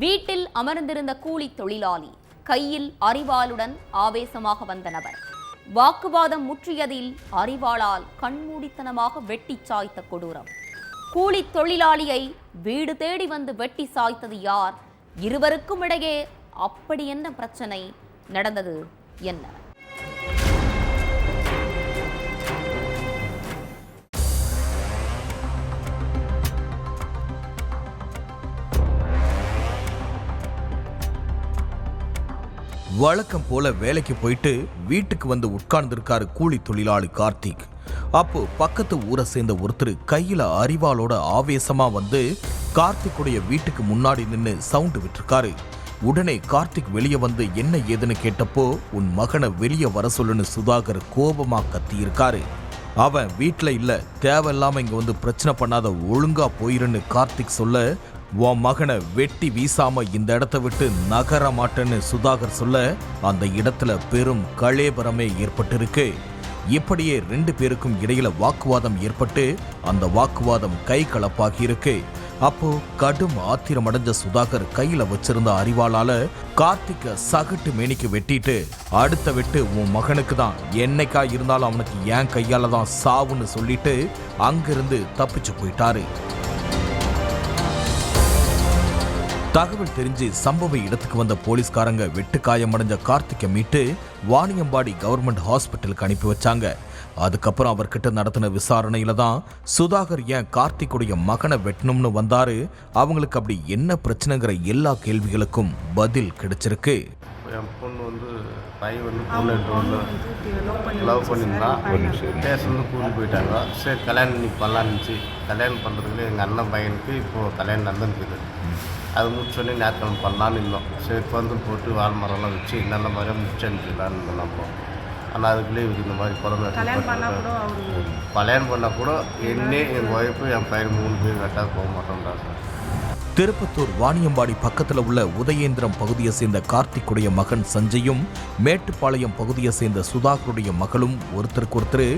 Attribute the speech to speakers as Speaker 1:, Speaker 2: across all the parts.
Speaker 1: வீட்டில் அமர்ந்திருந்த கூலி தொழிலாளி கையில் அரிவாளுடன் ஆவேசமாக வந்த நபர் வாக்குவாதம் முற்றியதில் அரிவாளால் கண்மூடித்தனமாக வெட்டி சாய்த்த கொடூரம். கூலி தொழிலாளியை வீடு தேடி வந்து வெட்டி சாய்த்தது யார்? இருவருக்கும் இடையே அப்படி என்ன பிரச்சனை நடந்தது? என்ன?
Speaker 2: வழக்கம் போல வேலைக்கு போயிட்டு வீட்டுக்கு வந்து உட்கார்ந்திருக்காரு கூலி தொழிலாளி கார்த்திக். அப்போ பக்கத்து ஊரை சேர்ந்த ஒருத்தர் கையில அரிவாளோட ஆவேசமா வந்து கார்த்திக்குடைய வீட்டுக்கு முன்னாடி நின்று சவுண்ட் விட்டுருக்காரு. உடனே கார்த்திக் வெளியே வந்து என்ன ஏதுன்னு கேட்டப்போ, உன் மகனை வெளியே வர சொல்லுன்னு சுதாகர் கோபமா கத்தியிருக்காரு. அவன் வீட்டுல இல்ல, தேவையில்லாம இங்க வந்து பிரச்சனை பண்ணாத, ஒழுங்கா போயிருன்னு கார்த்திக் சொல்ல, உன் மகனை வெட்டி வீசாம இந்த இடத்த விட்டு நகர மாட்டேன்னு சுதாகர் சொல்ல, அந்த இடத்துல பெரும் கலேபரமே ஏற்பட்டிருக்கு. இப்படியே 2 பேருக்கும் இடையில வாக்குவாதம் ஏற்பட்டு அந்த வாக்குவாதம் கை கலப்பாகி இருக்கு. அப்போ கடும் ஆத்திரம் அடைஞ்ச சுதாகர் கையில வச்சிருந்த அரிவாளால கார்த்திக்க சகட்டு மேனிக்கு வெட்டிட்டு, அடுத்த வெட்டு உன் மகனுக்கு தான், என்னைக்கா இருந்தாலும் அவனுக்கு என் கையால தான் சாவுன்னு சொல்லிட்டு அங்கிருந்து தப்பிச்சு போயிட்டாரு. தகவல் தெரிஞ்சு சம்பவ இடத்துக்கு வந்த போலீஸ்காரங்க வெட்டு காயமடைஞ்ச கார்த்திகை மீட்டு வாணியம்பாடி கவர்மெண்ட் ஹாஸ்பிட்டலுக்கு அனுப்பி வச்சாங்க. அதுக்கப்புறம் அவர்கிட்ட நடத்தின விசாரணையில தான் சுதாகர் ஏன் கார்த்திக்குடைய மகனை வெட்டணும்னு வந்தாரு, அவங்களுக்கு அப்படி என்ன பிரச்சனைங்கிற எல்லா கேள்விகளுக்கும் பதில் கிடைச்சிருக்கு.
Speaker 3: என் பொண்ணு பையன் லவ் பண்ணியிருந்தான், பேசணும் கூட்டி போயிட்டாங்க. சரி கல்யாணம் இன்னைக்கு பண்ணலான்னு இருந்துச்சு. கல்யாணம் பண்ணுறதுக்குள்ள எங்கள் அண்ணன் பையனுக்கு இப்போது கல்யாணம் நடந்துருக்குது. அது முடிச்சோடனே நேரத்தில் பண்ணலான்னு இருந்தோம். சரி பந்தல் போட்டு வால் மரம்லாம் வச்சு நல்ல மாதிரியாக முடிச்சு அனுப்பிடலான்னு இருந்தோம் நம்ம. ஆனால் அதுக்குள்ளே இவருக்கு இந்த மாதிரி குழந்தை கல்யாணம் பண்ணால் கூட என்னே என் ஒய்ஃபு என் பையன் 3 பேர் வெட்டாத போக மாட்டோம்டா சார்.
Speaker 2: திருப்பத்தூர் வாணியம்பாடி பக்கத்தில் உள்ள உதயேந்திரம் பகுதியை சேர்ந்த கார்த்திக்குடைய மகன் சஞ்சயும், மேட்டுப்பாளையம் பகுதியை சேர்ந்த சுதாகருடைய மகளும் ஒருத்தருக்கு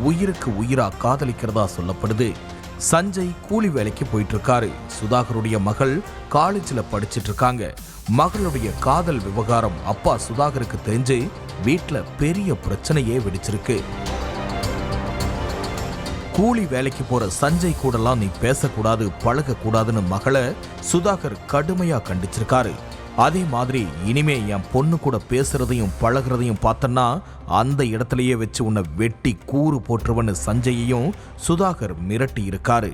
Speaker 2: உயிருக்கு உயிரா காதலிக்கிறதா சொல்லப்படுது. சஞ்சய் கூலி வேலைக்கு போயிட்டு இருக்காரு. சுதாகருடைய மகள் காலேஜில் படிச்சிட்டு இருக்காங்க. மகளுடைய காதல் விவகாரம் அப்பா சுதாகருக்கு தெரிஞ்சு வீட்டில் பெரிய பிரச்சனையே வெடிச்சிருக்கு. கூலி வேலைக்கு போற சஞ்சய் கூடலாம் நீ பேசக்கூடாது, பழகக்கூடாதுன்னு மகளை சுதாகர் கடுமையா கண்டிச்சிருக்காரு. அதே மாதிரி இனிமே என் பொண்ணு கூட பேசுறதையும் பழகிறதையும் பார்த்தன்னா அந்த இடத்துலயே வச்சு உன்னை வெட்டி கூறு போட்டுருவன்னு சஞ்சயையும் சுதாகர் மிரட்டி இருக்காரு.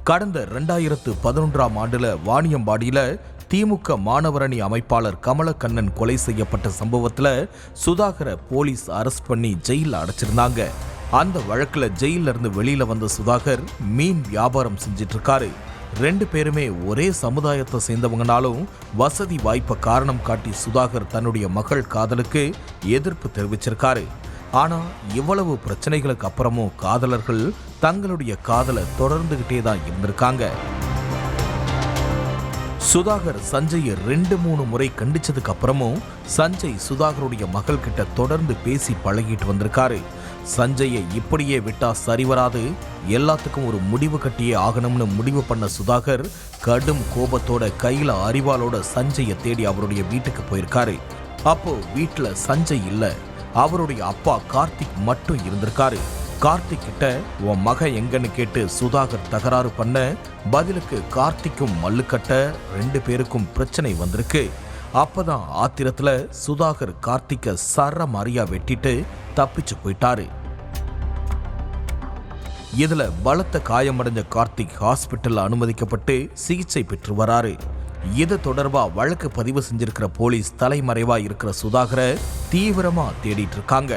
Speaker 2: கடந்த 2011ஆம் ஆண்டுல வாணியம்பாடியில திமுக மாணவரணி அமைப்பாளர் கமலக்கண்ணன் கொலை செய்யப்பட்ட சம்பவத்துல சுதாகரை போலீஸ் அரெஸ்ட் பண்ணி ஜெயில அடைச்சிருந்தாங்க. அந்த வழக்குல ஜெயில இருந்து வெளியில வந்த சுதாகர் மீன் வியாபாரம் செஞ்சிட்டு இருக்காரு. 2 பேருமே ஒரே சமுதாயத்தை சேர்ந்தவங்கனாலும் வசதி வாய்ப்பை காரணம் காட்டி சுதாகர் தன்னுடைய மகள் காதலுக்கு எதிர்ப்பு தெரிவிச்சிருக்காரு. ஆனா இவ்வளவு பிரச்சனைகளுக்கு அப்புறமும் காதலர்கள் தங்களுடைய காதலை தொடர்ந்துகிட்டே தான் இருந்திருக்காங்க. சுதாகர் சஞ்சயை 2-3 முறை கண்டிச்சதுக்கு அப்புறமும் சஞ்சய் சுதாகருடைய மகள் கிட்ட தொடர்ந்து பேசி பழகிட்டு வந்திருக்காரு. சஞ்சயை இப்படியே விட்டா சரிவராது, எல்லாத்துக்கும் ஒரு முடிவு கட்டியே ஆகணும்னு முடிவு பண்ண சுதாகர் கடும் கோபத்தோட கையில அரிவாளோட சஞ்சயை தேடி அவருடைய வீட்டுக்கு போயிருக்காரு. அப்போ வீட்டுல சஞ்சய் இல்ல, அவருடைய அப்பா கார்த்திக் மட்டும் இருந்திருக்காரு. கார்த்திக் கிட்ட உன் மக எங்கன்னு கேட்டு சுதாகர் தகராறு பண்ண, பதிலுக்கு கார்த்திக்கும் மல்லுக்கட்ட 2 பேருக்கும் பிரச்சனை வந்திருக்கு. அப்பதான் ஆத்திரத்துல சுதாகர் கார்த்திக்க சர மாரியா வெட்டிட்டு தப்பிச்சு போயிட்டாரு. இதுல பலத்த காயமடைஞ்ச கார்த்திக் ஹாஸ்பிட்டல்ல அனுமதிக்கப்பட்டு சிகிச்சை பெற்று வராரு. இது தொடர்பா வழக்கு பதிவு செஞ்சிருக்கிற போலீஸ் தலைமறைவா இருக்கிற சுதாகரை தீவிரமா தேடிட்டு இருக்காங்க.